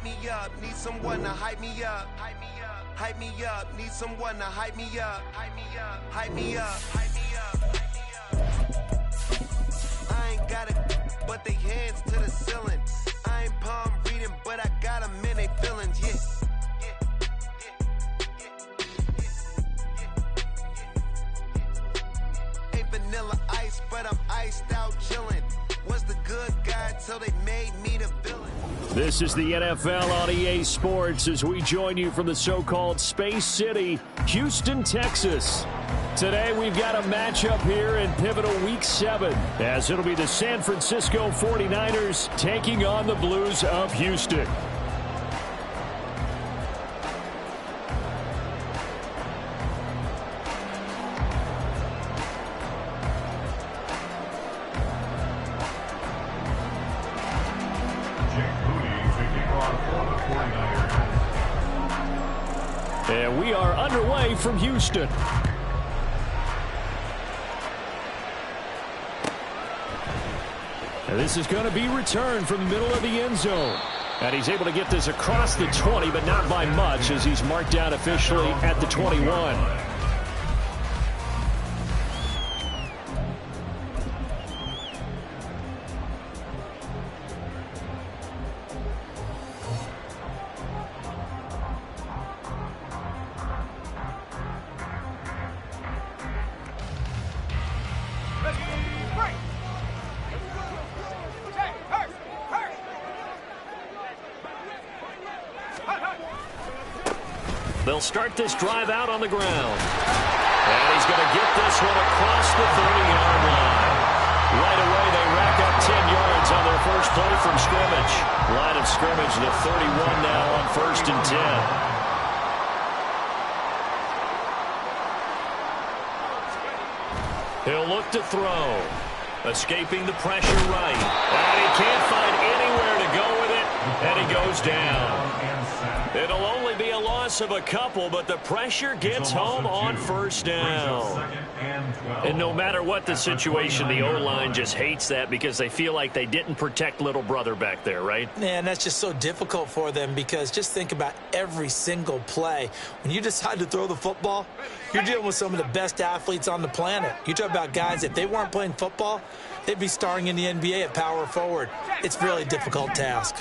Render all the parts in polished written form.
hype me up. Need someone to hype me up. Hype me up. Hype me up. Need someone to hype me up. Hype me up. Hype me up. Hype me up. I ain't got it, but they hands to the ceiling. I ain't palm reading, but I got them in they feelings. Yeah. Vanilla ice, but I'm iced out chillin'. Was the good guy till they made me the villain. This is the NFL on EA Sports as we join you from the so-called Space City, Houston, Texas. Today we've got a matchup here in pivotal Week 7 as it'll be the San Francisco 49ers taking on the Blues of Houston. And we are underway from Houston. And this is going to be returned from the middle of the end zone. And he's able to get this across the 20, but not by much as he's marked down officially at the 21. They'll start this drive out on the ground. And he's going to get this one across the 30-yard line. Right away, they rack up 10 yards on their first play from scrimmage. Line of scrimmage, the 31 now on 1st and 10. He'll look to throw. Escaping the pressure right. And he can't find anywhere to go with it. And he goes down. It'll only be a loss of a couple, but the pressure gets home on 1st down. And no matter what the situation, the O-line just hates that because they feel like they didn't protect little brother back there, right? Man, that's just so difficult for them because just think about every single play. When you decide to throw the football, you're dealing with some of the best athletes on the planet. You talk about guys, if they weren't playing football, they'd be starring in the NBA at power forward. It's a really difficult task.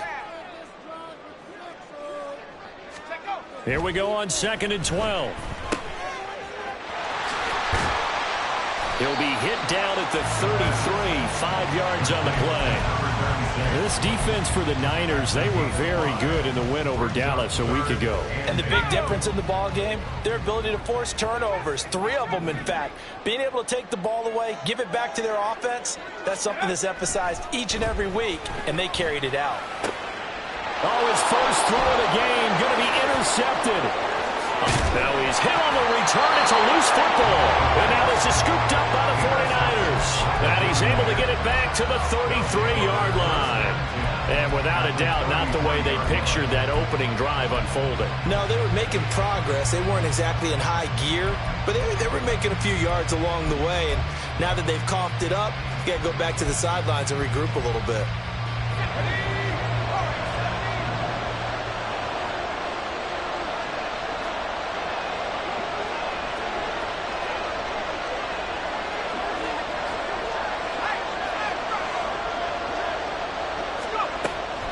Here we go on 2nd and 12. He'll be hit down at the 33, 5 yards on the play. This defense for the Niners, they were very good in the win over Dallas a week ago. And the big difference in the ball game, their ability to force turnovers, 3 of them in fact. Being able to take the ball away, give it back to their offense, that's something that's emphasized each and every week, and they carried it out. Oh, his first throw of the game going to be intercepted. Now he's hit on the return. It's a loose football. And now this is scooped up by the 49ers. And he's able to get it back to the 33-yard line. And without a doubt, not the way they pictured that opening drive unfolding. No, they were making progress. They weren't exactly in high gear, but they were making a few yards along the way. And now that they've coughed it up, you got to go back to the sidelines and regroup a little bit.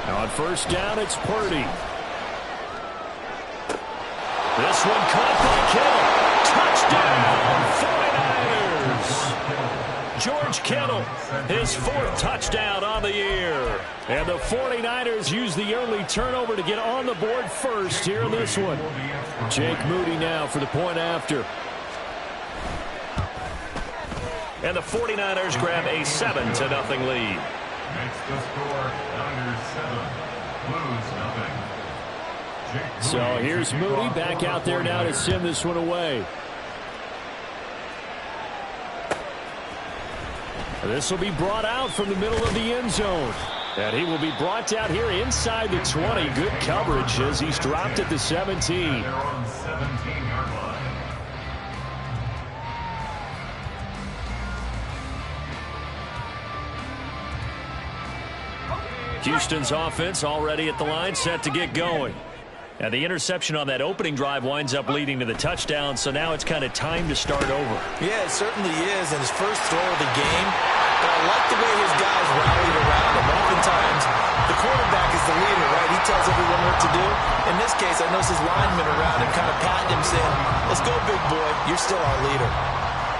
On 1st down, it's Purdy. This one caught by Kittle. Touchdown, 49ers. George Kittle, his 4th touchdown on the year. And the 49ers use the early turnover to get on the board first here in this one. Jake Moody now for the point after. And the 49ers grab a 7-0 lead. Next to score, Niners 7, Blues 0. So here's Moody back out there now to send this one away. This will be brought out from the middle of the end zone. And he will be brought out here inside the 20. Good coverage as he's dropped at the 17. They're on 17-yard line. Houston's offense already at the line, set to get going. Now, the interception on that opening drive winds up leading to the touchdown, so now it's kind of time to start over. Yeah, it certainly is, and his first throw of the game. But I like the way his guys rallied around him. Oftentimes, the quarterback is the leader, right? He tells everyone what to do. In this case, I noticed his linemen around him kind of patting him, saying, "Let's go, big boy. You're still our leader."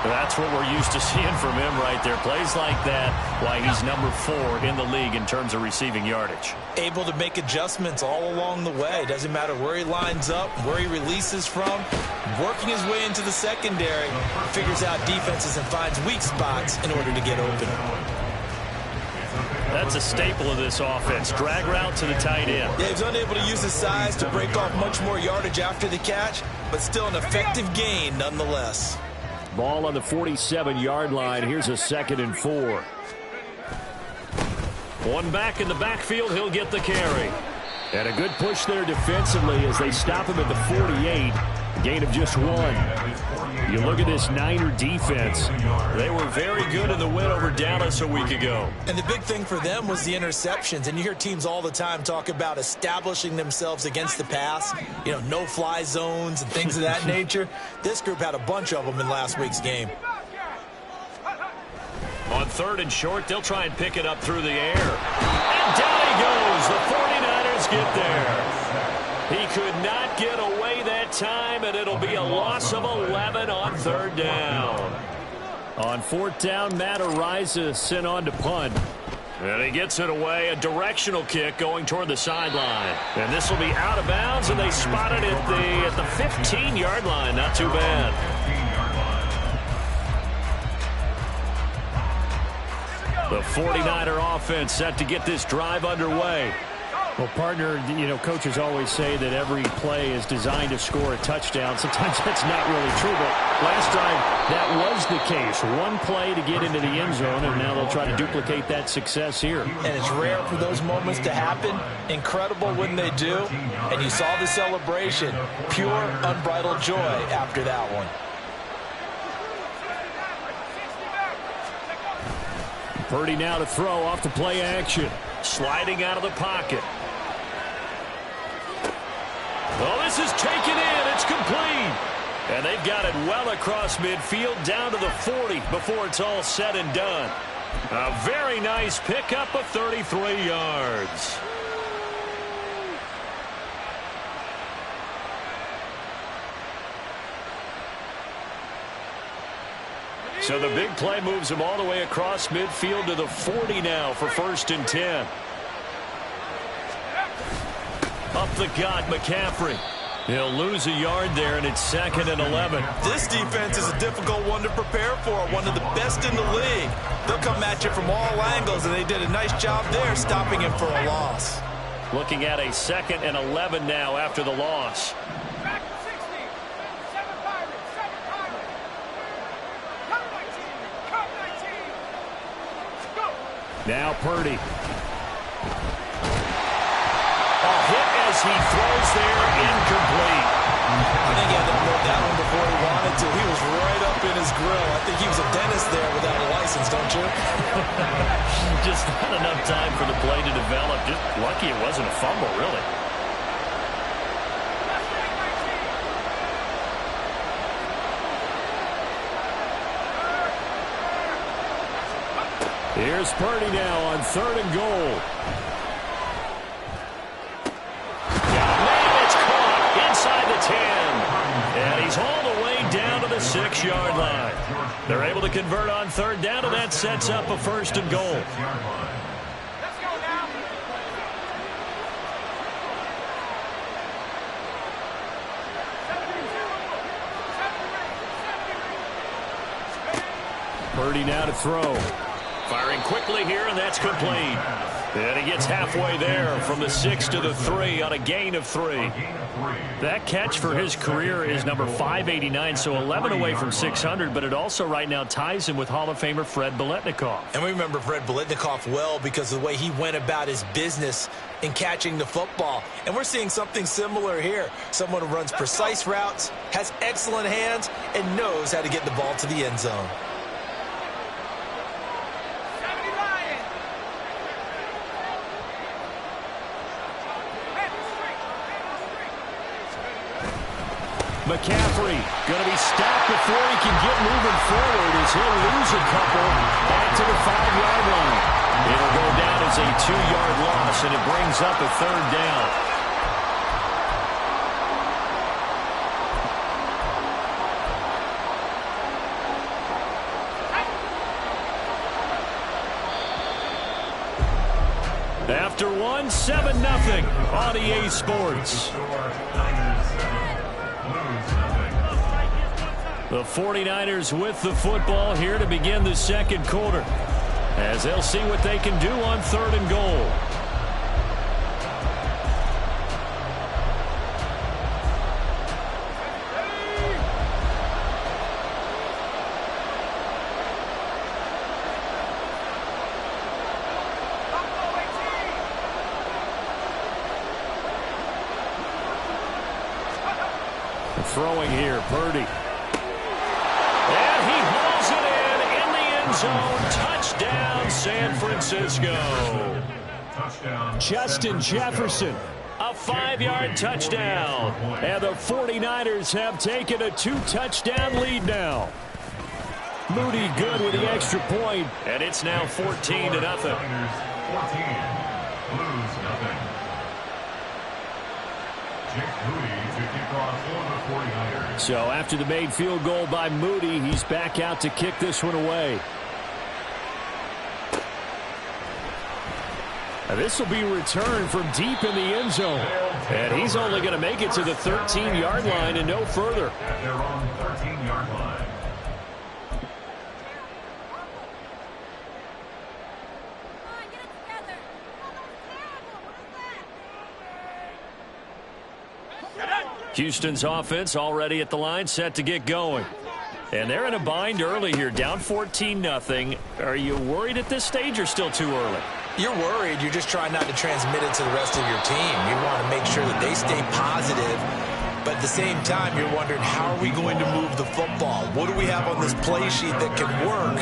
That's what we're used to seeing from him right there. Plays like that, why he's number 4 in the league in terms of receiving yardage. Able to make adjustments all along the way. Doesn't matter where he lines up, where he releases from. Working his way into the secondary, figures out defenses and finds weak spots in order to get open. That's a staple of this offense. Drag route to the tight end. Yeah, he's unable to use his size to break off much more yardage after the catch, but still an effective gain nonetheless. Ball on the 47-yard line. Here's a 2nd and 4. One back in the backfield. He'll get the carry. And a good push there defensively as they stop him at the 48. Gain of just 1. You look at this Niner defense. They were very good in the win over Dallas a week ago. And the big thing for them was the interceptions. And you hear teams all the time talk about establishing themselves against the pass. You know, no-fly zones and things of that nature. This group had a bunch of them in last week's game. On 3rd and short, they'll try and pick it up through the air. And down he goes. The 49ers get there. He could not get away that time, and it'll be a loss of 11 on 3rd down. On 4th down, Matt Araiza sent on to punt. And he gets it away, a directional kick going toward the sideline. And this will be out of bounds, and they spot it at the 15-yard line. Not too bad. The 49er offense set to get this drive underway. Well, partner, you know, coaches always say that every play is designed to score a touchdown. Sometimes that's not really true, but last time that was the case. One play to get into the end zone, and now they'll try to duplicate that success here. And it's rare for those moments to happen. Incredible when they do. And you saw the celebration. Pure, unbridled joy after that one. Purdy now to throw off the play action. Sliding out of the pocket. Oh, this is taken in. It's complete. And they've got it well across midfield down to the 40 before it's all said and done. A very nice pickup of 33 yards. So the big play moves him all the way across midfield to the 40 now for 1st and 10. Up the gut, McCaffrey. He'll lose a yard there, and it's 2nd and 11. This defense is a difficult one to prepare for, one of the best in the league. They'll come at you from all angles, and they did a nice job there stopping him for a loss. Looking at a 2nd and 11 now after the loss. Now Purdy. A hit as he throws there, incomplete. I think he had to unload that one before he wanted to. He was right up in his grill. I think he was a dentist there without a license, don't you? Just not enough time for the play to develop. Just lucky it wasn't a fumble, really. Here's Purdy now on 3rd and goal. Man, it's caught inside the 10. And he's all the way down to the 6-yard line. They're able to convert on 3rd down, and that sets up a 1st and goal. Purdy now to throw. Firing quickly here, and that's complete. And he gets halfway there from the 6 to the 3 on a gain of 3. That catch for his career is number 589, so 11 away from 600, but it also right now ties him with Hall of Famer Fred Biletnikoff. And we remember Fred Biletnikoff well because of the way he went about his business in catching the football. And we're seeing something similar here. Someone who runs precise routes, has excellent hands, and knows how to get the ball to the end zone. McCaffrey going to be stopped before he can get moving forward as he'll lose a couple back to the 5-yard line. It'll go down as a 2-yard loss, and it brings up a 3rd down. After 7-0 on EA Sports. The 49ers with the football here to begin the 2nd quarter, as they'll see what they can do on 3rd and goal. Throwing here, Purdy. And he hauls it in the end zone. Touchdown, San Francisco. Touchdown. Justin Jefferson, a 5-yard touchdown. And the 49ers have taken a 2-touchdown lead now. Moody good with the extra point, and it's now 14-0. 14. Blues, nothing. Jake Moody to kick off for the 49ers. So after the made field goal by Moody, he's back out to kick this one away. This will be returned from deep in the end zone. And he's only going to make it to the 13-yard line and no further. At their own 13-yard line. Houston's offense already at the line, set to get going. And they're in a bind early here, down 14-0. Are you worried at this stage or still too early? You're worried. You're just trying not to transmit it to the rest of your team. You want to make sure that they stay positive. But at the same time, you're wondering, how are we going to move the football? What do we have on this play sheet that can work?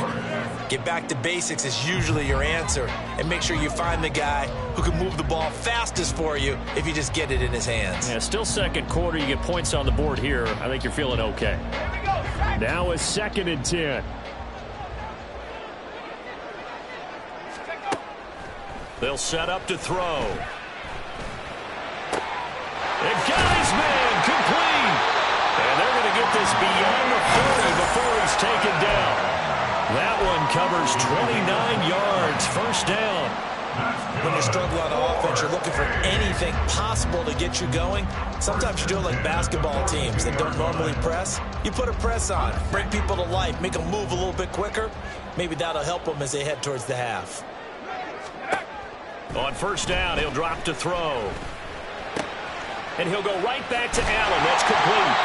Get back to basics is usually your answer. And make sure you find the guy who can move the ball fastest for you if you just get it in his hands. Yeah, still 2nd quarter. You get points on the board here. I think you're feeling okay. Now a 2nd and 10. They'll set up to throw. They've got his man complete. And they're going to get this beyond the 40 before he's taken down. That one covers 29 yards. 1st down. When you struggle on offense, you're looking for anything possible to get you going. Sometimes you do it like basketball teams that don't normally press. You put a press on, bring people to life, make them move a little bit quicker. Maybe that'll help them as they head towards the half. On 1st down, he'll drop to throw. And he'll go right back to Allen. That's complete.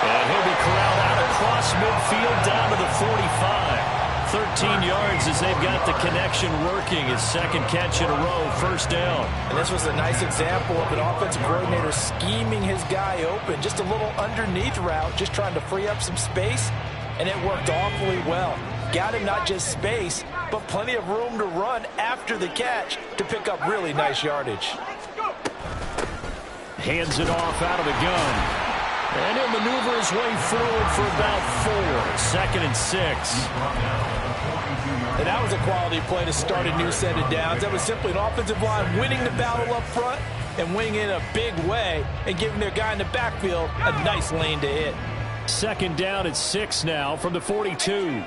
And he'll be corralled out across midfield down to the 45. 13 yards as they've got the connection working. His 2nd catch in a row, 1st down. And this was a nice example of an offensive coordinator scheming his guy open. Just a little underneath route, just trying to free up some space. And it worked awfully well. Got him not just space, but plenty of room to run after the catch to pick up really nice yardage. Hands it off out of the gun. And he'll maneuver his way forward for about 4. 2nd and 6. And that was a quality play to start a new set of downs. That was simply an offensive line winning the battle up front and winning in a big way and giving their guy in the backfield a nice lane to hit. 2nd down at 6 now from the 42.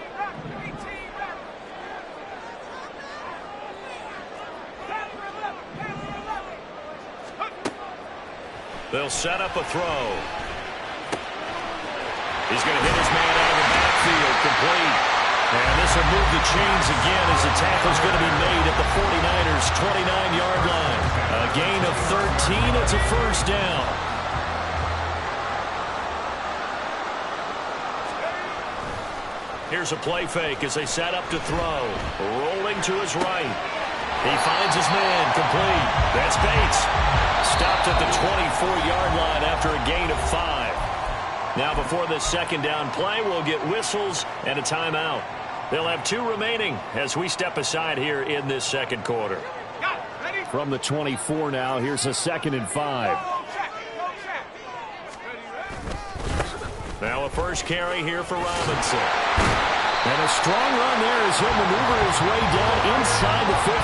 They'll set up a throw. He's going to hit his man out of the backfield, complete. And this will move the chains again as the tackle's going to be made at the 49ers' 29-yard line. A gain of 13. It's a 1st down. Here's a play fake as they set up to throw. Rolling to his right. He finds his man, complete. That's Bates. Stopped at the 24-yard line after a gain of 5. Now before this 2nd down play, we'll get whistles and a timeout. They'll have 2 remaining as we step aside here in this 2nd quarter. From the 24 now, here's a 2nd and 5. So a first carry here for Robinson. And a strong run there as he'll maneuver his way down inside the 15.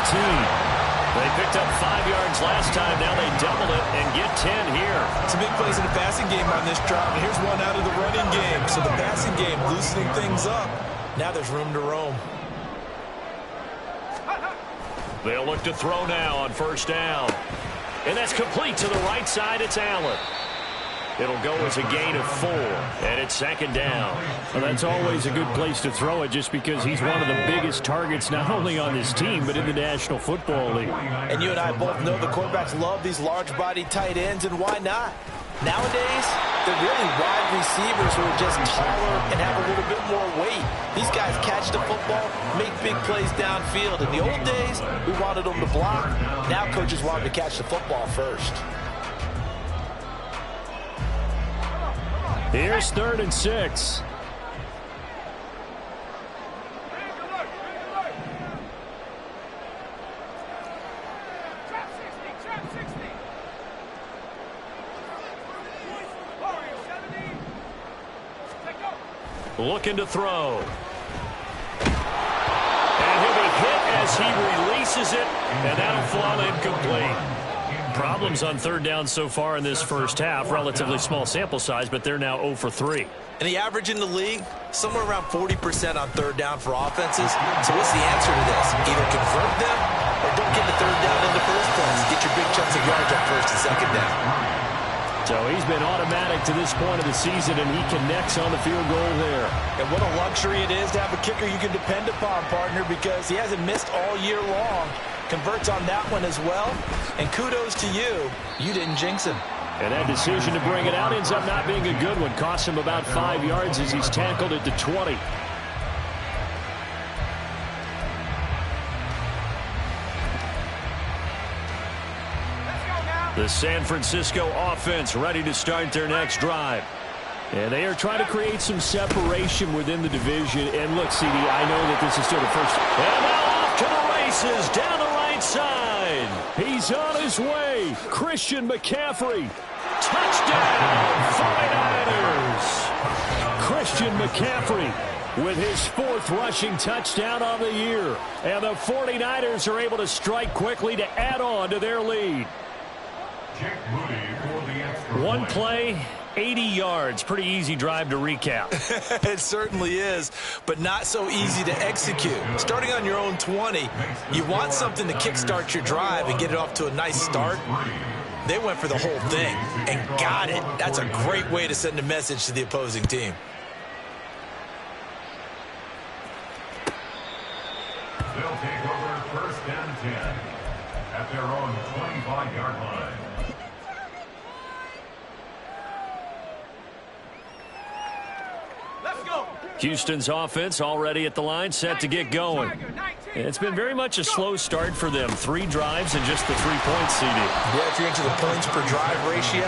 They picked up 5 yards last time. Now they double it and get 10 here. Some big plays in the passing game on this drive. And here's one out of the running game. So the passing game loosening things up. Now there's room to roam. They'll look to throw now on first down. And that's complete to the right side. It's Allen. It'll go as a gain of 4, and it's second down. Well, that's always a good place to throw it just because he's one of the biggest targets not only on this team but in the National Football League. And you and I both know the quarterbacks love these large-bodied tight ends, and why not? Nowadays, they're really wide receivers who are just taller and have a little bit more weight. These guys catch the football, make big plays downfield. In the old days, we wanted them to block. Now coaches want them to catch the football first. Here's 3rd and 6. Looking to throw. And he'll be hit as he releases it, and that'll fall incomplete. Problems on 3rd down so far in this first half. Relatively small sample size, but they're now 0 for 3. And the average in the league, somewhere around 40% on 3rd down for offenses. So what's the answer to this? Either convert them or don't get the 3rd down in the first place. Get your big chunks of yards on 1st and 2nd down. So he's been automatic to this point of the season, and he connects on the field goal there. And what a luxury it is to have a kicker you can depend upon, partner, because he hasn't missed all year long. Converts on that one as well. And kudos to you. You didn't jinx him. And that decision to bring it out ends up not being a good one. Costs him about 5 yards as he's tackled at the 20. The San Francisco offense ready to start their next drive. And they are trying to create some separation within the division. And look, CD, I know that this is still the first. And now off to the races down the right side. He's on his way. Christian McCaffrey. Touchdown, 49ers. Christian McCaffrey with his 4th rushing touchdown on the year. And the 49ers are able to strike quickly to add on to their lead. One play, 80 yards. Pretty easy drive to recap. It certainly is, but not so easy to execute. Starting on your own 20, you want something to kickstart your drive and get it off to a nice start. They went for the whole thing and got it. That's a great way to send a message to the opposing team. They'll take over 1st and 10 at their own 25-yard line. Houston's offense already at the line, set to get going. It's been very much a slow start for them. 3 drives and just the 3 points, CD. Yeah, if you're into the points per drive ratio,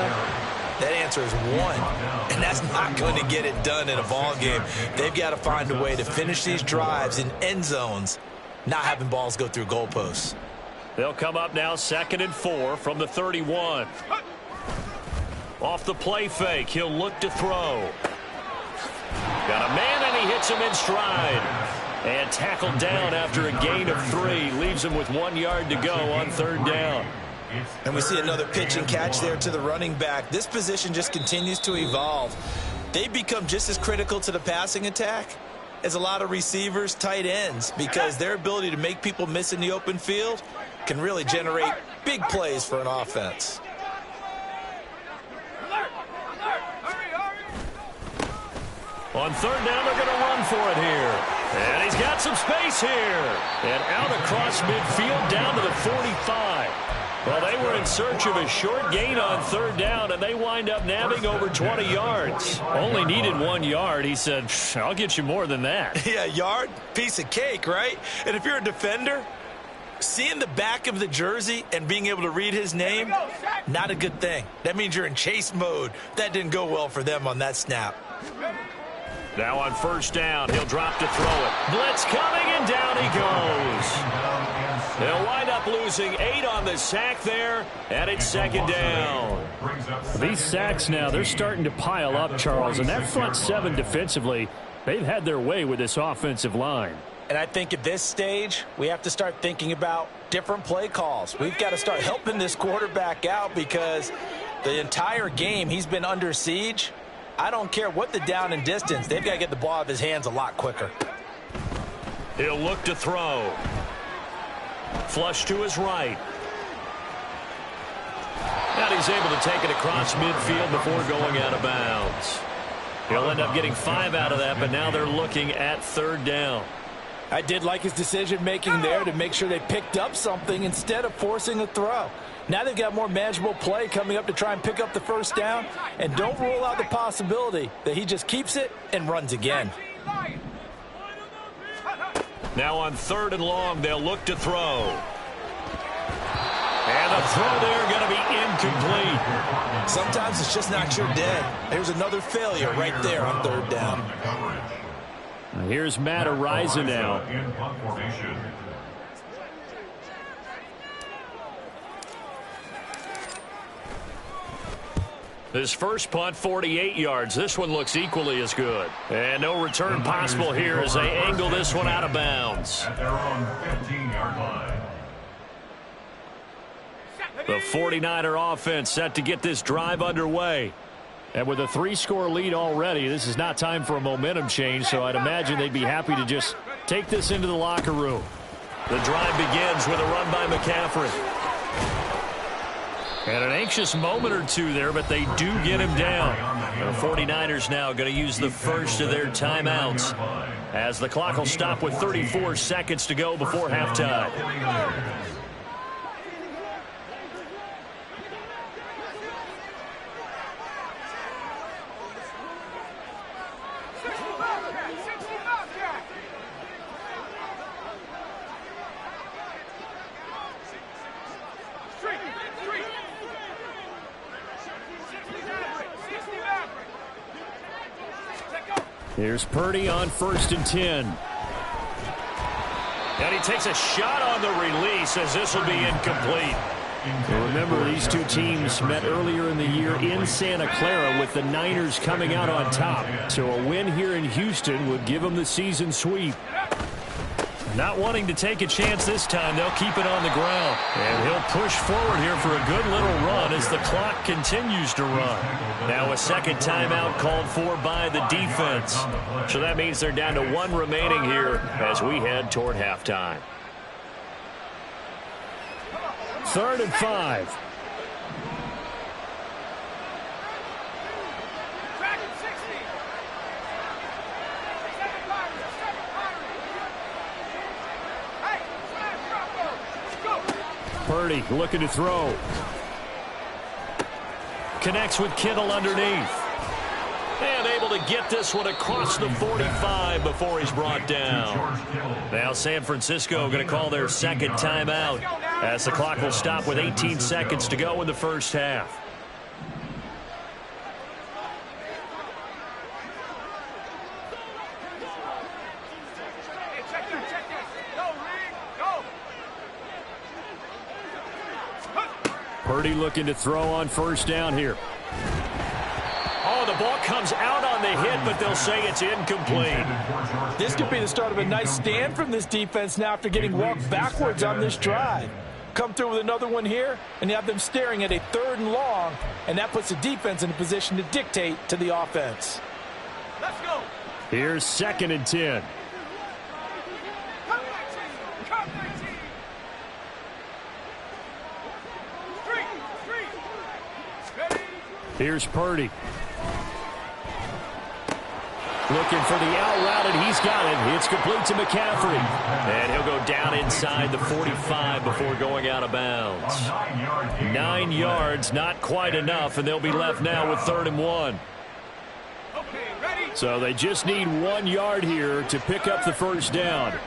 that answer is 1. And that's not going to get it done in a ball game. They've got to find a way to finish these drives in end zones, not having balls go through goalposts. They'll come up now 2nd and 4 from the 31. Off the play fake, he'll look to throw. Got a man, and he hits him in stride. And tackled down after a gain of 3. Leaves him with 1 yard to go on 3rd down. And we see another pitch and catch there to the running back. This position just continues to evolve. They've become just as critical to the passing attack as a lot of receivers, tight ends, because their ability to make people miss in the open field can really generate big plays for an offense. On 3rd down, they're going to run for it here. And he's got some space here. And out across midfield down to the 45. Well, they were in search of a short gain on 3rd down, and they wind up nabbing over 20 yards. Only needed 1 yard. He said, I'll get you more than that. Yeah, yard, piece of cake, right? And if you're a defender, seeing the back of the jersey and being able to read his name, not a good thing. That means you're in chase mode. That didn't go well for them on that snap. Now on 1st down, he'll drop to throw it. Blitz coming, and down he goes. They'll wind up losing 8 on the sack there, and it's second down. These sacks now, they're starting to pile up, Charles, and that front 7 defensively, they've had their way with this offensive line. And I think at this stage, we have to start thinking about different play calls. We've got to start helping this quarterback out because the entire game he's been under siege. I don't care what the down and distance. They've got to get the ball out of his hands a lot quicker. He'll look to throw. Flush to his right. And he's able to take it across midfield before going out of bounds. He'll end up getting 5 out of that, but now they're looking at third down. I did like his decision-making there to make sure they picked up something instead of forcing a throw. Now they've got more manageable play coming up to try and pick up the first down, and don't rule out the possibility that he just keeps it and runs again. Now on 3rd and long, they'll look to throw. And the throw there going to be incomplete. Sometimes it's just not your day. There's another failure right there on 3rd down. Here's Matt Araiza now. His first punt, 48 yards. This one looks equally as good. And no return possible here as they angle this one out of bounds. At their own 15-yard line. The 49er offense set to get this drive underway. And with a 3-score lead already, this is not time for a momentum change, so I'd imagine they'd be happy to just take this into the locker room. The drive begins with a run by McCaffrey. And an anxious moment or two there, but they do get him down. The 49ers now going to use the first of their timeouts as the clock will stop with 34 seconds to go before halftime. Here's Purdy on 1st and 10. And he takes a shot on the release as this will be incomplete. Well, remember, these two teams met earlier in the year in Santa Clara with the Niners coming out on top. So a win here in Houston would give them the season sweep. Not wanting to take a chance this time, they'll keep it on the ground. And he'll push forward here for a good little run as the clock continues to run. Now a second timeout called for by the defense. So that means they're down to 1 remaining here as we head toward halftime. 3rd and 5. Purdy looking to throw. Connects with Kittle underneath. And able to get this one across the 45 before he's brought down. Now San Francisco going to call their second timeout as the clock will stop with 18 seconds to go in the first half. Purdy looking to throw on 1st down here. Oh, the ball comes out on the hit, but they'll say it's incomplete. This could be the start of a nice stand from this defense now after getting walked backwards on this drive. Come through with another one here, and you have them staring at a 3rd and long, and that puts the defense in a position to dictate to the offense. Let's go. Here's 2nd and 10. Here's Purdy. Looking for the out route, and he's got it. It's complete to McCaffrey. And he'll go down inside the 45 before going out of bounds. 9 yards, not quite enough, and they'll be left now with 3rd and 1. So they just need 1 yard here to pick up the first down.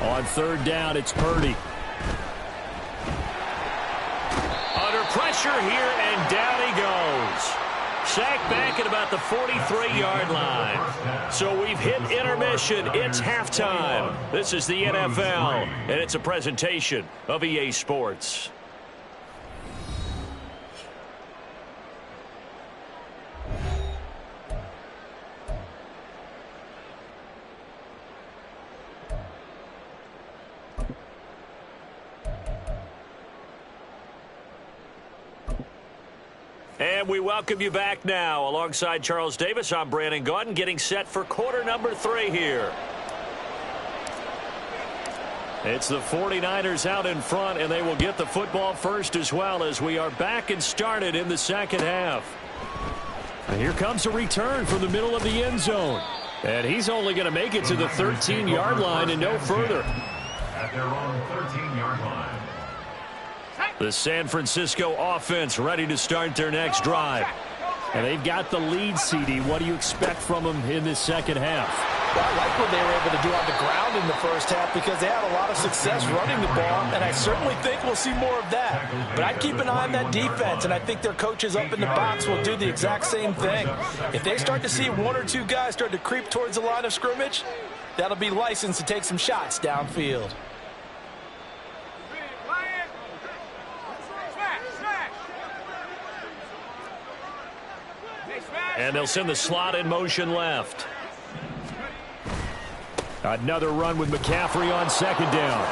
On 3rd down, it's Purdy. pressure here, and down he goes. Sacked back at about the 43-yard line. So we've hit intermission. It's halftime. This is the NFL, and it's a presentation of EA Sports. And we welcome you back now. Alongside Charles Davis, I'm Brandon Gaudin, getting set for quarter number 3 here. It's the 49ers out in front, and they will get the football first as well, as we are back and started in the second half. And here comes a return from the middle of the end zone. And he's only going to make it to the 13-yard line and no further. At their own 13-yard line. The San Francisco offense ready to start their next drive. And they've got the lead, CD. What do you expect from them in this second half? Well, I like what they were able to do on the ground in the first half because they had a lot of success running the ball, and I certainly think we'll see more of that. But I'd keep an eye on that defense, and I think their coaches up in the box will do the exact same thing. If they start to see 1 or 2 guys start to creep towards the line of scrimmage, that'll be licensed to take some shots downfield. And they'll send the slot in motion left. Another run with McCaffrey on second down.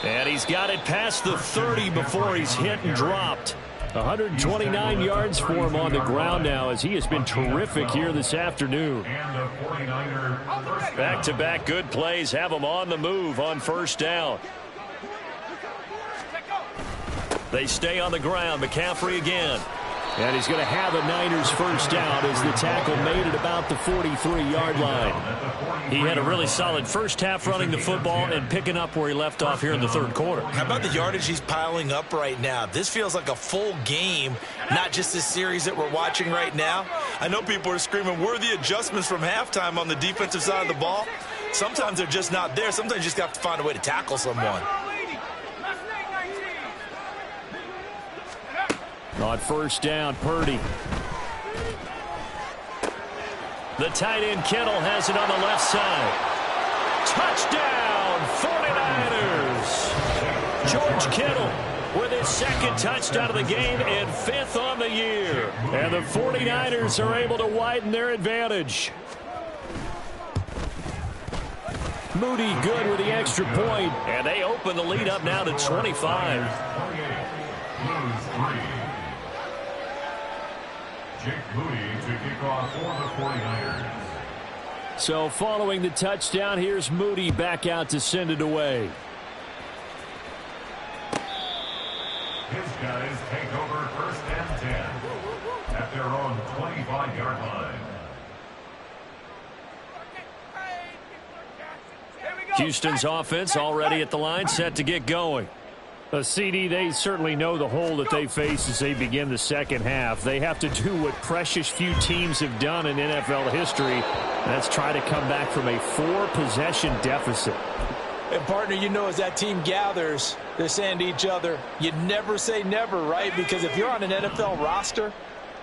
And he's got it past the 30 before he's hit and dropped. 129 yards for him on the ground now, as he has been terrific here this afternoon. Back-to-back good plays have him on the move on first down. They stay on the ground. McCaffrey again. And he's going to have a Niners first down as the tackle made it about the 43-yard line. He had a really solid first half running the football and picking up where he left off here in the third quarter. How about the yardage he's piling up right now? This feels like a full game, not just this series that we're watching right now. I know people are screaming, where are the adjustments from halftime on the defensive side of the ball? Sometimes they're just not there. Sometimes you just have to find a way to tackle someone. On first down, Purdy. The tight end Kittle has it on the left side. Touchdown, 49ers. George Kittle with his second touchdown of the game and 5th on the year. And the 49ers are able to widen their advantage. Moody good with the extra point. And they open the lead up now to 25. Jake Moody to kick off for the 49ers. So following the touchdown, here's Moody back out to send it away. His guys take over first and 10 at their own 25-yard line. Houston's offense already at the line, set to get going. CD, they certainly know the hole that they face as they begin the second half. They have to do what precious few teams have done in NFL history. That's try to come back from a 4-possession deficit. And, partner, you know, as that team gathers, they're saying to each other, you never say never, right? Because if you're on an NFL roster,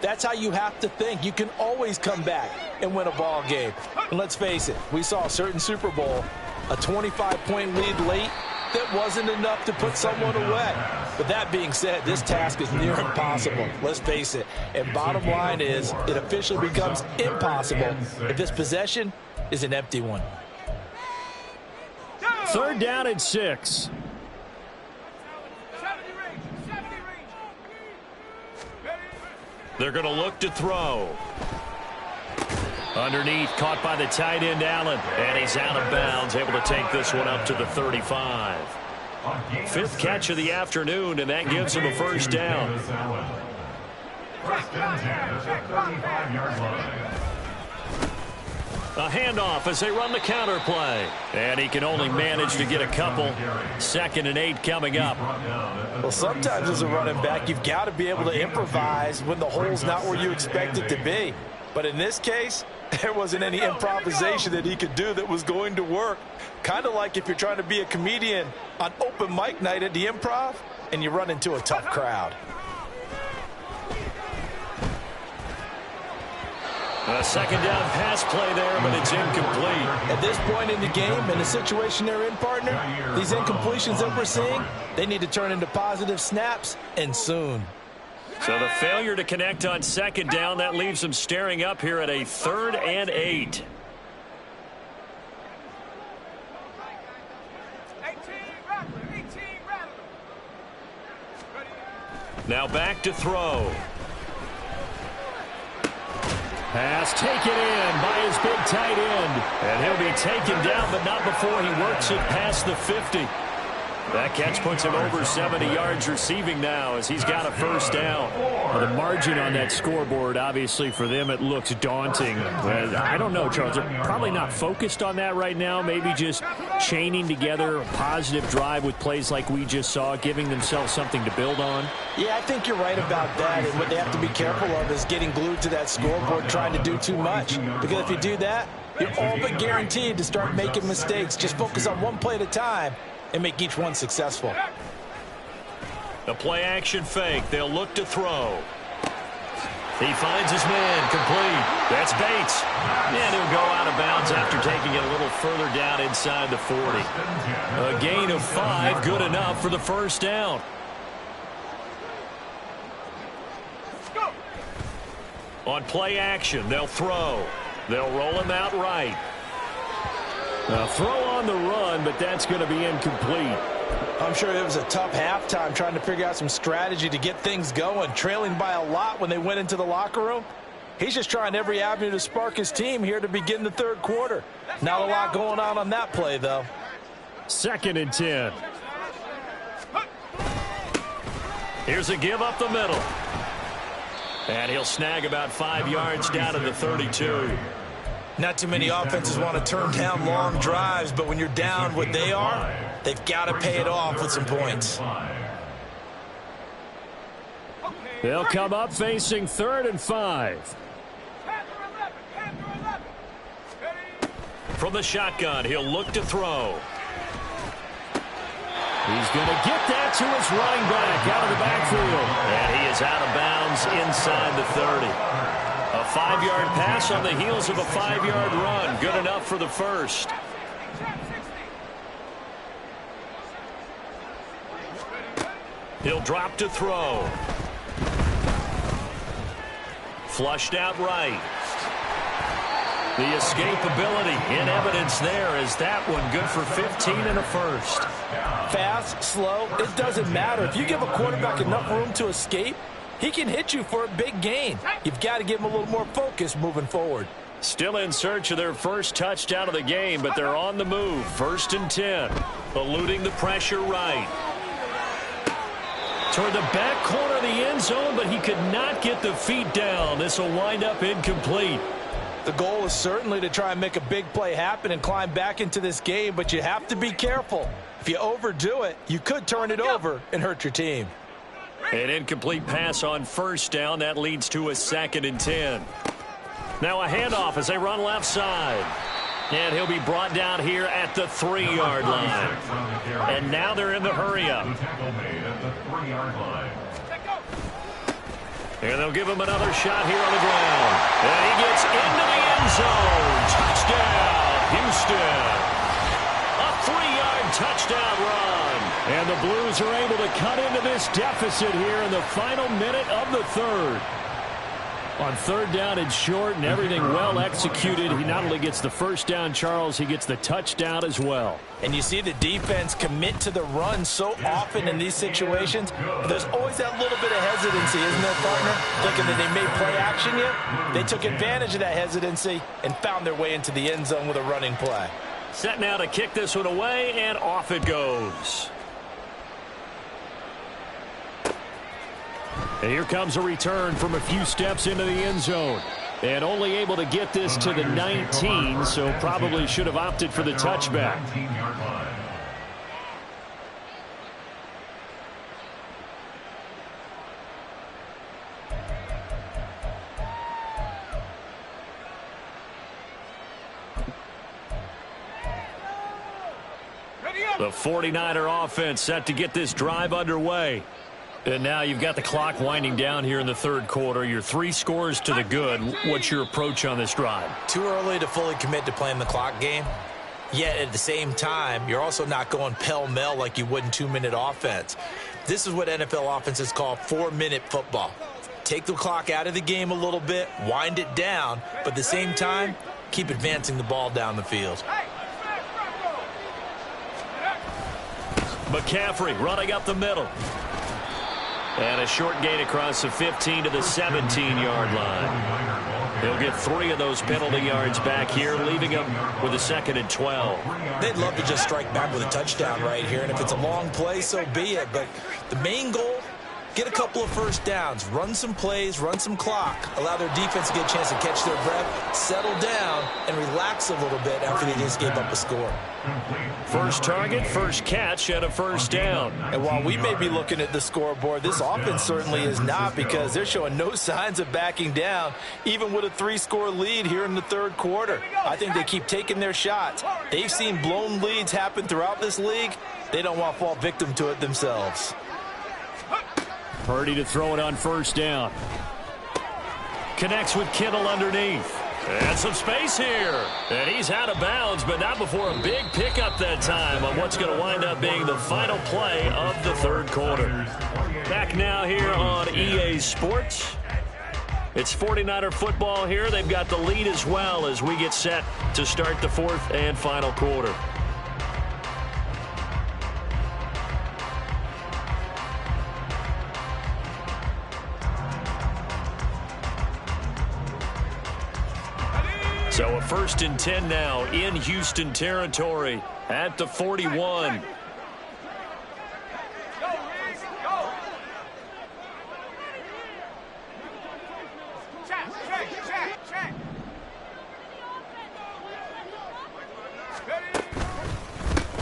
that's how you have to think. You can always come back and win a ball game. And let's face it, we saw a certain Super Bowl, a 25-point lead late. That wasn't enough to put someone away. But that being said, this task is near impossible. Let's face it. And bottom line is, it officially becomes impossible if this possession is an empty one. Third down and 6. They're going to look to throw. Underneath, caught by the tight end, Allen. And he's out of bounds, able to take this one up to the 35. 5th catch of the afternoon, and that gives him a first down. First and 10 at the 35-yard line. A handoff as they run the counter play. And he can only manage to get a couple. 2nd and 8 coming up. Well, sometimes as a running back, you've got to be able to improvise when the hole's not where you expect it to be. But in this case, there wasn't any improvisation that he could do that was going to work. Kind of like if you're trying to be a comedian on open mic night at the Improv, and you run into a tough crowd. A second down pass play there, but it's incomplete. At this point in the game, in the situation they're in, partner, these incompletions that we're seeing, they need to turn into positive snaps, and soon. So the failure to connect on second down, that leaves them staring up here at a 3rd and 8. Now back to throw. Pass taken in by his big tight end. And he'll be taken down, but not before he works it past the 50. That catch puts him over 70 yards receiving now as he's got a first down. Well, the margin on that scoreboard, obviously, for them, it looks daunting. I don't know, Charles. They're probably not focused on that right now. Maybe just chaining together a positive drive with plays like we just saw, giving themselves something to build on. Yeah, I think you're right about that. And what they have to be careful of is getting glued to that scoreboard, trying to do too much. Because if you do that, you're all but guaranteed to start making mistakes. Just focus on one play at a time and make each one successful. The play action fake. They'll look to throw. He finds his man complete. That's Bates. And he'll go out of bounds after taking it a little further down inside the 40. A gain of 5, good enough for the first down. On play action, they'll throw. They'll roll him out right. A throw on the run, but that's going to be incomplete. I'm sure it was a tough halftime trying to figure out some strategy to get things going, trailing by a lot when they went into the locker room. He's just trying every avenue to spark his team here to begin the third quarter. Not a lot going on that play, though. 2nd and 10. Here's a give up the middle. And he'll snag about 5 yards down to the 32. Not too many offenses want to turn down long drives, but when you're down what they are, they've got to pay it off with some points. They'll come up facing 3rd and 5. From the shotgun, he'll look to throw. He's going to get that to his running back out of the backfield. And he is out of bounds inside the 30. A 5-yard pass on the heels of a 5-yard run. Good enough for the first. He'll drop to throw. Flushed out right. The escapability in evidence there is that one good for 15 and a first. Fast, slow, it doesn't matter. If you give a quarterback enough room to escape, he can hit you for a big gain. You've got to give him a little more focus moving forward. Still in search of their first touchdown of the game, but they're on the move. 1st and 10. Eluding the pressure right. Toward the back corner of the end zone, but he could not get the feet down. This will wind up incomplete. The goal is certainly to try and make a big play happen and climb back into this game, but you have to be careful. If you overdo it, you could turn it over and hurt your team. An incomplete pass on first down. That leads to a 2nd and 10. Now a handoff as they run left side. And he'll be brought down here at the 3-yard line. And now they're in the hurry-up. And they'll give him another shot here on the ground. And he gets into the end zone. Touchdown, Houston. A 3-yard touchdown run. And the Blues are able to cut into this deficit here in the final minute of the 3rd. On 3rd down and short and everything well executed, he not only gets the first down, Charles, he gets the touchdown as well. And you see the defense commit to the run so often in these situations. There's always that little bit of hesitancy, isn't there, partner? Thinking that they may play action yet. They took advantage of that hesitancy and found their way into the end zone with a running play. Set now to kick this one away, and off it goes. And here comes a return from a few steps into the end zone. And only able to get this to the 19, so probably should have opted for the touchback. Ready up! The 49er offense set to get this drive underway. And now you've got the clock winding down here in the third quarter. You're 3 scores to the good. What's your approach on this drive? Too early to fully commit to playing the clock game. Yet at the same time, you're also not going pell-mell like you would in 2-minute offense. This is what NFL offenses call 4-minute football. Take the clock out of the game a little bit, wind it down, but at the same time, keep advancing the ball down the field. McCaffrey running up the middle. And a short gain across the 15 to the 17-yard line. He'll get 3 of those penalty yards back here, leaving him with a 2nd and 12. They'd love to just strike back with a touchdown right here, and if it's a long play, so be it. But the main goal, get a couple of first downs, run some plays, run some clock, allow their defense to get a chance to catch their breath, settle down, and relax a little bit after they just gave up a score. First target, first catch, and a first down. And while we may be looking at the scoreboard, this offense certainly is not, because they're showing no signs of backing down, even with a 3-score lead here in the third quarter. I think they keep taking their shots. They've seen blown leads happen throughout this league. They don't want to fall victim to it themselves. Purdy to throw it on first down. Connects with Kittle underneath. And some space here. And he's out of bounds, but not before a big pickup that time on what's going to wind up being the final play of the third quarter. Back now here on EA Sports. It's 49er football here. They've got the lead as well as we get set to start the fourth and final quarter. So a 1st and 10 now in Houston territory at the 41.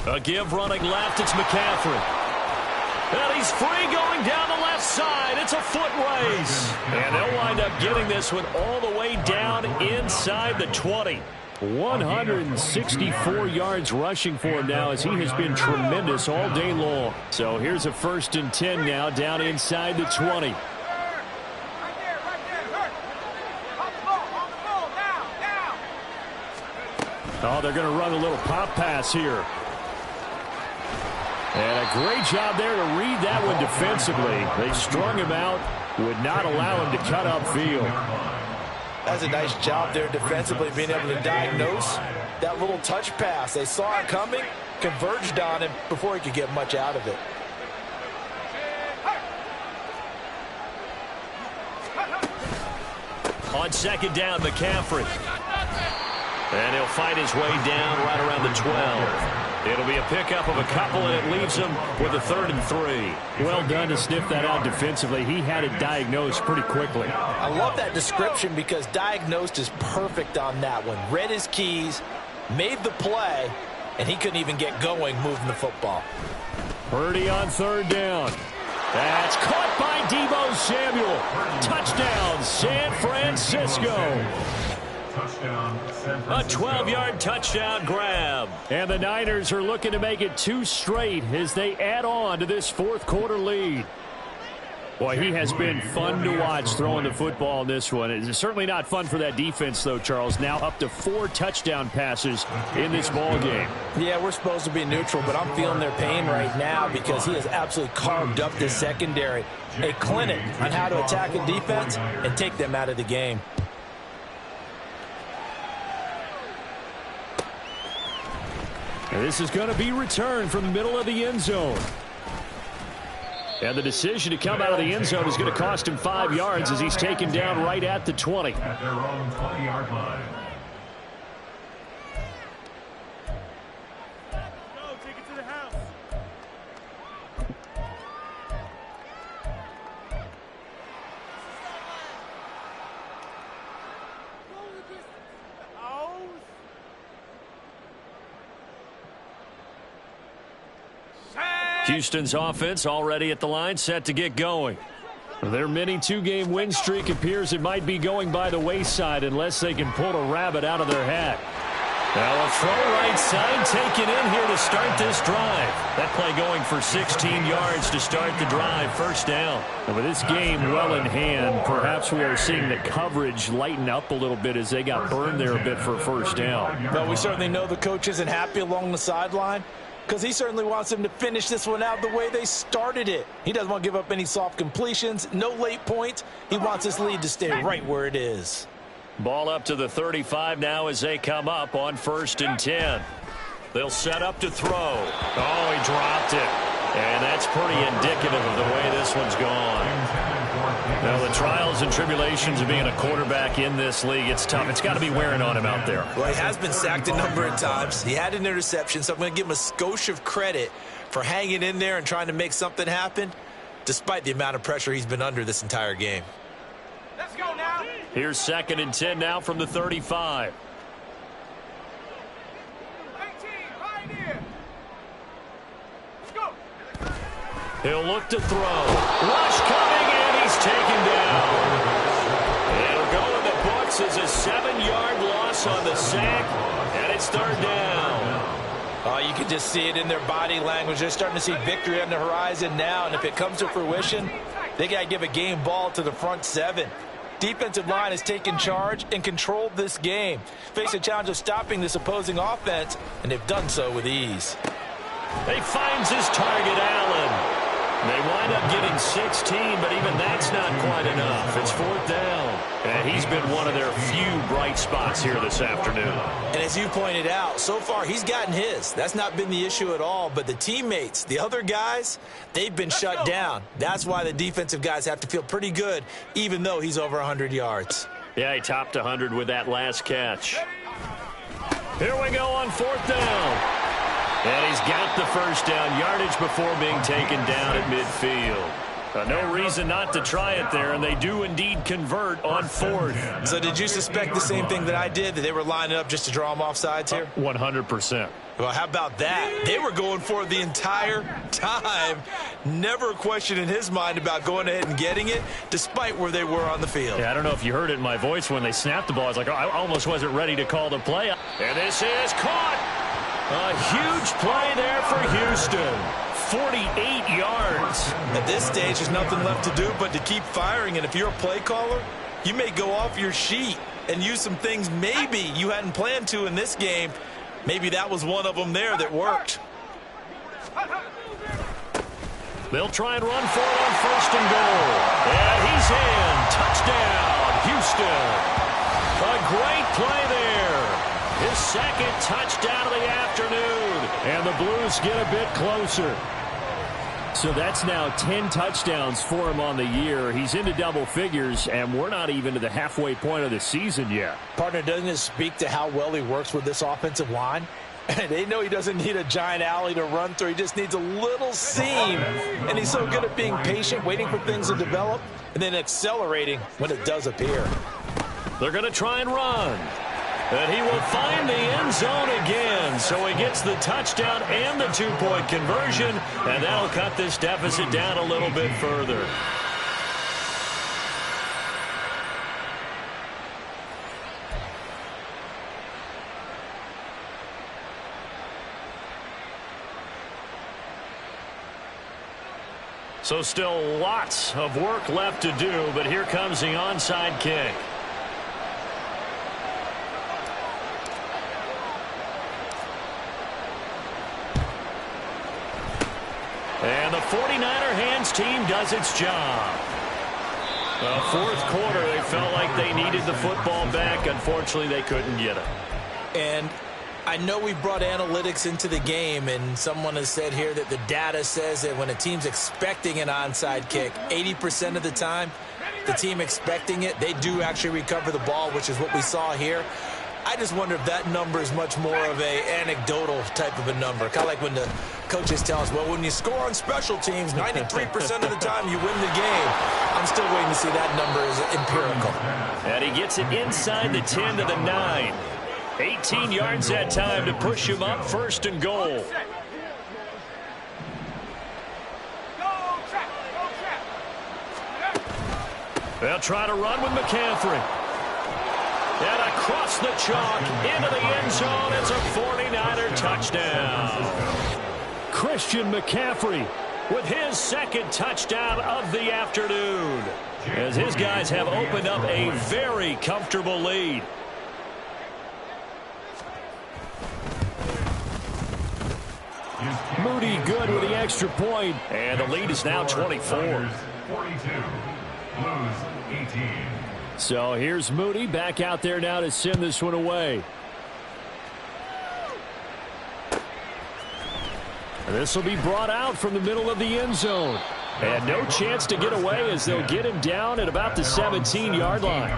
A give running left. It's McCaffrey. And he's free going down the left side. It's a foot race. And they'll wind up getting this one all the way down inside the 20. 164 yards rushing for him now, as he has been tremendous all day long. So here's a 1st and 10 now down inside the 20. Oh, they're going to run a little pop pass here. And a great job there to read that one defensively. They strung him out, would not allow him to cut upfield. That's a nice job there defensively, being able to diagnose that little touch pass. They saw it coming, converged on him before he could get much out of it. On 2nd down, McCaffrey. And he'll fight his way down right around the 12. It'll be a pickup of a couple, and it leaves him with a 3rd and 3. Well done to sniff that out defensively. He had it diagnosed pretty quickly. I love that description, because diagnosed is perfect on that one. Read his keys, made the play, and he couldn't even get going moving the football. Purdy on 3rd down. That's caught by Deebo Samuel. Touchdown, San Francisco. A 12-yard touchdown grab. And the Niners are looking to make it 2 straight as they add on to this fourth quarter lead. Boy, he has been fun to watch throwing the football in this one. It's certainly not fun for that defense, though, Charles. Now up to 4 touchdown passes in this ball game. Yeah, we're supposed to be neutral, but I'm feeling their pain right now, because he has absolutely carved up this secondary. A clinic on how to attack a defense and take them out of the game. And this is going to be returned from the middle of the end zone. And the decision to come out of the end zone is going to cost him 5 yards, as he's taken down right at the 20. At their own 20-yard line. Take it to the house. Houston's offense already at the line, set to get going. Their mini 2-game win streak appears it might be going by the wayside unless they can pull a rabbit out of their hat. Now a throw right side taken in here to start this drive. That play going for 16 yards to start the drive. First down. And with this game well in hand, perhaps we are seeing the coverage lighten up a little bit as they got burned there a bit for first down. But we certainly know the coach isn't happy along the sideline because he certainly wants them to finish this one out the way they started it. He doesn't want to give up any soft completions, no late points. He wants his lead to stay right where it is. Ball up to the 35 now as they come up on 1st and 10. They'll set up to throw. Oh, he dropped it. And that's pretty indicative of the way this one's gone. Now, the trials and tribulations of being a quarterback in this league, it's tough. It's got to be wearing on him out there. Well, he has been sacked a number of times. He had an interception, so I'm going to give him a skosh of credit for hanging in there and trying to make something happen, despite the amount of pressure he's been under this entire game. Let's go now. Here's 2nd and 10 now from the 35. 18, right here. Let's go. He'll look to throw. Rush coming, and he's taken down. It'll go in the books as a 7-yard loss on the sack, and it's 3rd down. You can just see it in their body language. They're starting to see victory on the horizon now, and if it comes to fruition, they got to give a game ball to the front 7. Defensive line has taken charge and controlled this game. Face a challenge of stopping this opposing offense, and they've done so with ease. He finds his target, Allen. They wind up getting 16, but even that's not quite enough. It's 4th down. And he's been one of their few bright spots here this afternoon. And as you pointed out, so far he's gotten his. That's not been the issue at all. But the teammates, the other guys, they've been shut down. That's why the defensive guys have to feel pretty good, even though he's over 100 yards. Yeah, he topped 100 with that last catch. Here we go on 4th down. And he's got the first down yardage before being taken down at midfield. No reason not to try it there, and they do indeed convert on 4th. So did you suspect the same thing that I did, that they were lining up just to draw them off sides here? 100%. Well, how about that? They were going for it the entire time. Never a question in his mind about going ahead and getting it, despite where they were on the field. Yeah, I don't know if you heard it in my voice when they snapped the ball. I was like, oh, I almost wasn't ready to call the play. And this is caught. A huge play there for Houston. 48 yards. At this stage, there's nothing left to do but to keep firing. And if you're a play caller, you may go off your sheet and use some things maybe you hadn't planned to in this game. Maybe that was one of them there that worked. They'll try and run for it on 1st and goal. And he's in. Touchdown, Houston. A great play there. His 2nd touchdown of the afternoon. And the Blues get a bit closer. So that's now 10 touchdowns for him on the year. He's into double figures, and we're not even to the halfway point of the season yet. Partner, doesn't it speak to how well he works with this offensive line? They know he doesn't need a giant alley to run through. He just needs a little seam. And he's so good at being patient, waiting for things to develop, and then accelerating when it does appear. They're going to try and run. And he will find the end zone again. So he gets the touchdown and the 2-point conversion. And that'll cut this deficit down a little bit further. So still lots of work left to do. But here comes the onside kick. And the 49er hands team does its job. The 4th quarter, they felt like they needed the football back. Unfortunately, they couldn't get it. And I know we brought analytics into the game, and someone has said here that the data says that when a team's expecting an onside kick, 80% of the time, the team expecting it, they do actually recover the ball, which is what we saw here. I just wonder if that number is much more of a anecdotal type of a number. Kind of like when the coaches tell us, well, when you score on special teams, 93% of the time you win the game. I'm still waiting to see that number is empirical. And he gets it inside the 10 to the 9. 18 yards that time to push him up 1st and goal. They'll try to run with McCaffrey. And a across the chalk, into the end zone. It's a 49er touchdown. Christian McCaffrey with his second touchdown of the afternoon, as his guys have opened up a very comfortable lead. Moody good with the extra point. And the lead is now 24. 42, Blues 18. So here's Moody back out there now to send this one away. This will be brought out from the middle of the end zone. And no chance to get away as they'll get him down at about the 17-yard line.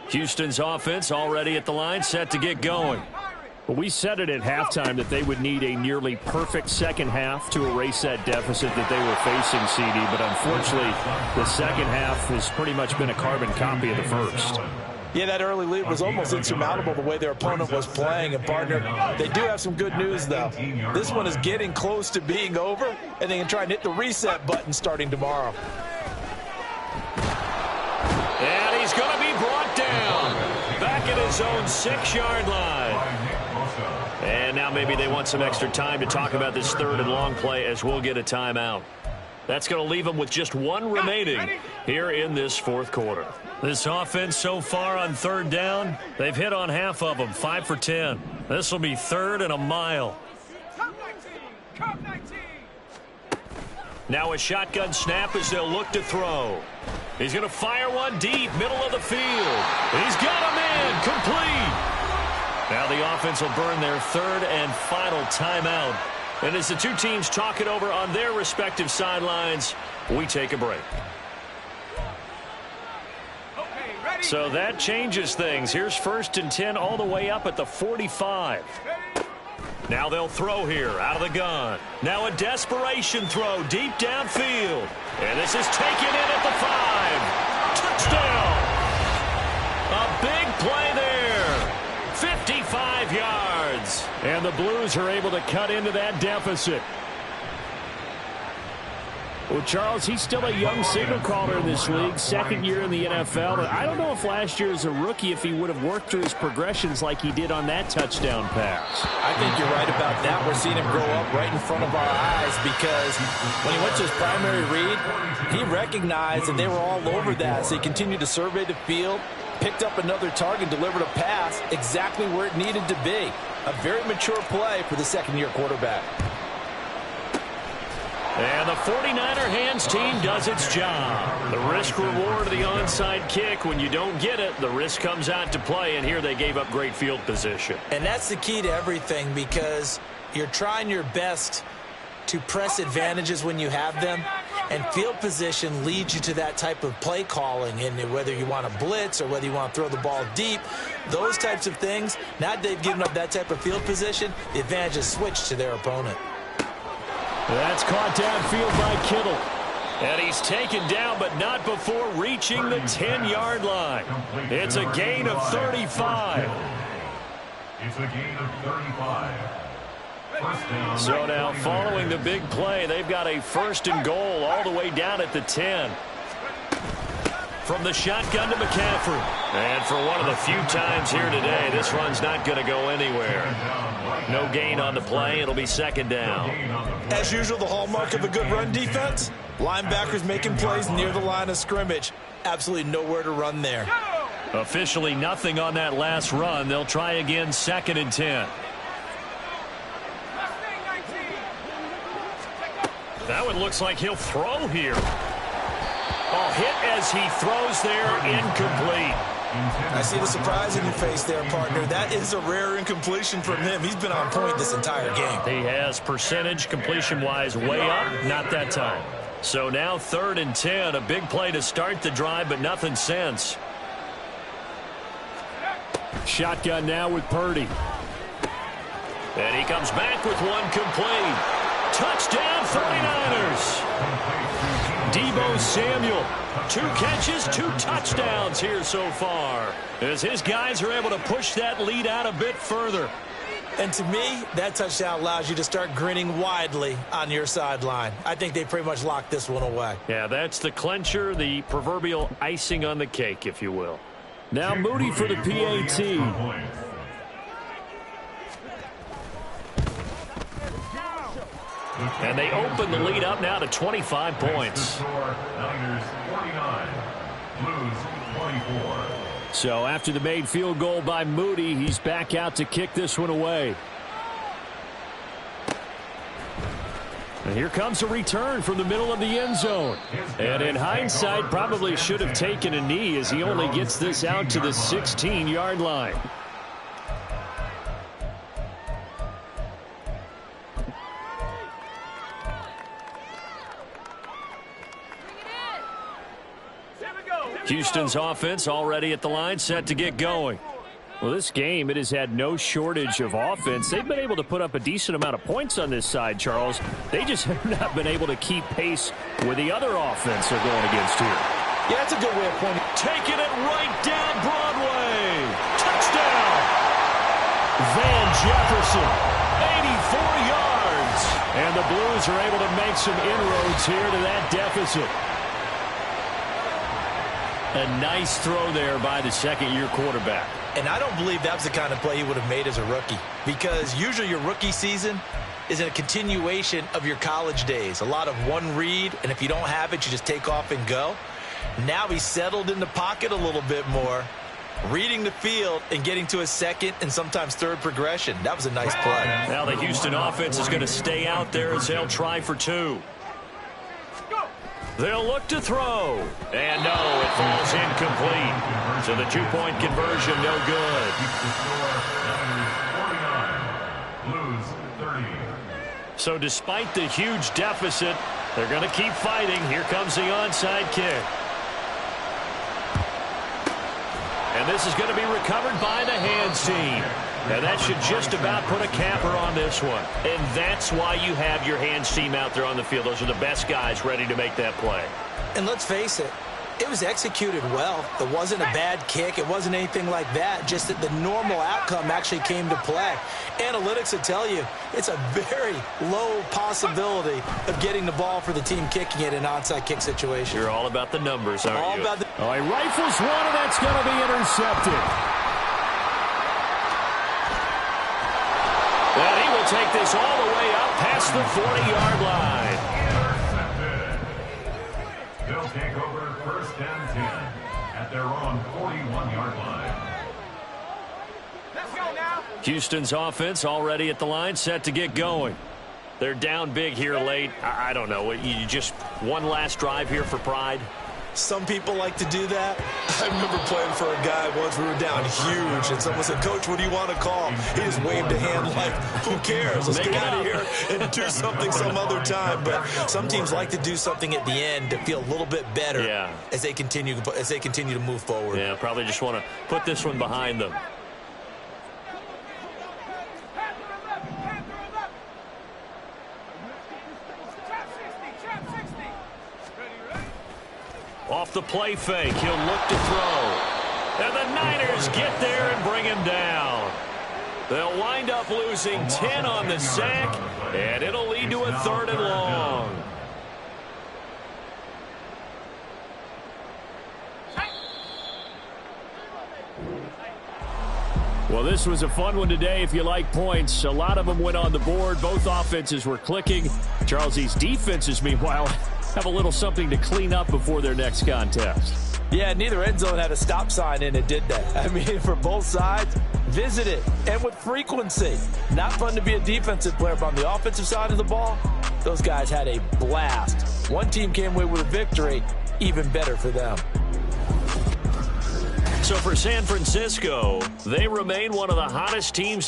Houston's offense already at the line, set to get going. Well, we said it at halftime that they would need a nearly perfect second half to erase that deficit that they were facing, CD. But unfortunately, the second half has pretty much been a carbon copy of the first. Yeah, that early lead was almost insurmountable the way their opponent was playing. And, partner, they do have some good news, though. This one is getting close to being over, and they can try and hit the reset button starting tomorrow. And he's going to be brought down back at his own 6-yard line. And now maybe they want some extra time to talk about this third and long play as we'll get a timeout. That's going to leave them with just one remaining here in this fourth quarter. This offense so far on third down, they've hit on half of them, 5 for 10. This will be third and a mile. Now a shotgun snap as they'll look to throw. He's going to fire one deep, middle of the field. He's got him in, complete. Now the offense will burn their third and final timeout. And as the two teams talk it over on their respective sidelines, we take a break. So that changes things. Here's 1st and 10 all the way up at the 45. Now they'll throw here out of the gun. Now a desperation throw deep downfield. And this is taken in at the 5. Touchdown. A big play there. 55 yards. And the Blues are able to cut into that deficit. Well, Charles, he's still a young signal caller in this league, second year in the NFL. And I don't know if last year as a rookie, if he would have worked through his progressions like he did on that touchdown pass. I think you're right about that. We're seeing him grow up right in front of our eyes because when he went to his primary read, he recognized that they were all over that. So he continued to survey the field, picked up another target, delivered a pass exactly where it needed to be. A very mature play for the second-year quarterback. And the 49er hands team does its job. The risk-reward of the onside kick, when you don't get it, the risk comes out to play, and here they gave up great field position. And that's the key to everything because you're trying your best to press advantages when you have them, and field position leads you to that type of play calling. And whether you want to blitz or whether you want to throw the ball deep, those types of things, now that they've given up that type of field position, the advantage is switched to their opponent. That's caught downfield by Kittle. And he's taken down, but not before reaching the 10-yard line. It's a gain of 35. It's a gain of 35. So now following the big play, they've got a 1st and goal all the way down at the 10. From the shotgun to McCaffrey. And for one of the few times here today, this run's not going to go anywhere. No gain on the play. It'll be 2nd down. As usual, the hallmark of a good run defense, linebackers making plays near the line of scrimmage. Absolutely nowhere to run there. Officially nothing on that last run. They'll try again, 2nd and 10. That one looks like he'll throw here. Oh, hit as he throws there, incomplete. I see the surprise in your face there, partner. That is a rare incompletion from him. He's been on point this entire game. He has percentage completion-wise way up, not that time. So now 3rd and 10, a big play to start the drive, but nothing since. Shotgun now with Purdy. And he comes back with one complete. Touchdown 49ers. Deebo Samuel, 2 catches, 2 touchdowns here so far, as his guys are able to push that lead out a bit further. And to me, that touchdown allows you to start grinning widely on your sideline. I think they pretty much locked this one away. Yeah, that's the clincher, the proverbial icing on the cake, if you will. Now Moody for the PAT. And they open the lead up now to 25 points. Niners 49, Blues 24. So after the made field goal by Moody, he's back out to kick this one away. And here comes a return from the middle of the end zone. And in hindsight, probably should have taken a knee as he only gets this out to the 16-yard line. Houston's offense already at the line, set to get going. Well, this game, it has had no shortage of offense. They've been able to put up a decent amount of points on this side, Charles. They just have not been able to keep pace with the other offense they're going against here. Yeah, that's a good way of pointing. Taking it right down Broadway. Touchdown. Van Jefferson, 84 yards. And the Blues are able to make some inroads here to that deficit. A nice throw there by the second-year quarterback. And I don't believe that was the kind of play he would have made as a rookie, because usually your rookie season is a continuation of your college days. A lot of one read, and if you don't have it, you just take off and go. Now he's settled in the pocket a little bit more, reading the field and getting to a second and sometimes third progression. That was a nice play. Now the Houston offense is going to stay out there as they'll try for two. They'll look to throw. And no, it falls incomplete. So the two-point conversion, no good. Blues 30. So despite the huge deficit, they're going to keep fighting. Here comes the onside kick. And this is going to be recovered by the hands team. And that should just about put a capper on this one. And that's why you have your hands team out there on the field. Those are the best guys ready to make that play. And let's face it, it was executed well. It wasn't a bad kick. It wasn't anything like that. Just that the normal outcome actually came to play. Analytics will tell you it's a very low possibility of getting the ball for the team kicking it in an onside kick situation. You're all about the numbers, aren't all you? about the All right, rifles one, and that's going to be intercepted. And he will take this all the way up past the 40-yard line. Intercepted. They'll take over first and 10 at their own 41-yard line. Let's go now. Houston's offense already at the line, set to get going. They're down big here late. I don't know. You just one last drive here for pride? Some people like to do that. I remember playing for a guy once. We were down huge, and someone said, "Coach, what do you want to call?" He just waved a hand like, "Who cares? Let's get out of here and do something some other time." But some teams like to do something at the end to feel a little bit better as they continue to move forward. Yeah, probably just want to put this one behind them. Off the play fake, he'll look to throw. And the Niners get there and bring him down. They'll wind up losing 10 on the sack, and it'll lead to a 3rd and long. Well, this was a fun one today if you like points. A lot of them went on the board. Both offenses were clicking. Charles, these defenses, meanwhile, have a little something to clean up before their next contest. Yeah, neither end zone had a stop sign in it, did they? I mean, for both sides, visit it, and with frequency. Not fun to be a defensive player, but on the offensive side of the ball, those guys had a blast. One team came away with a victory, even better for them. So for San Francisco, they remain one of the hottest teams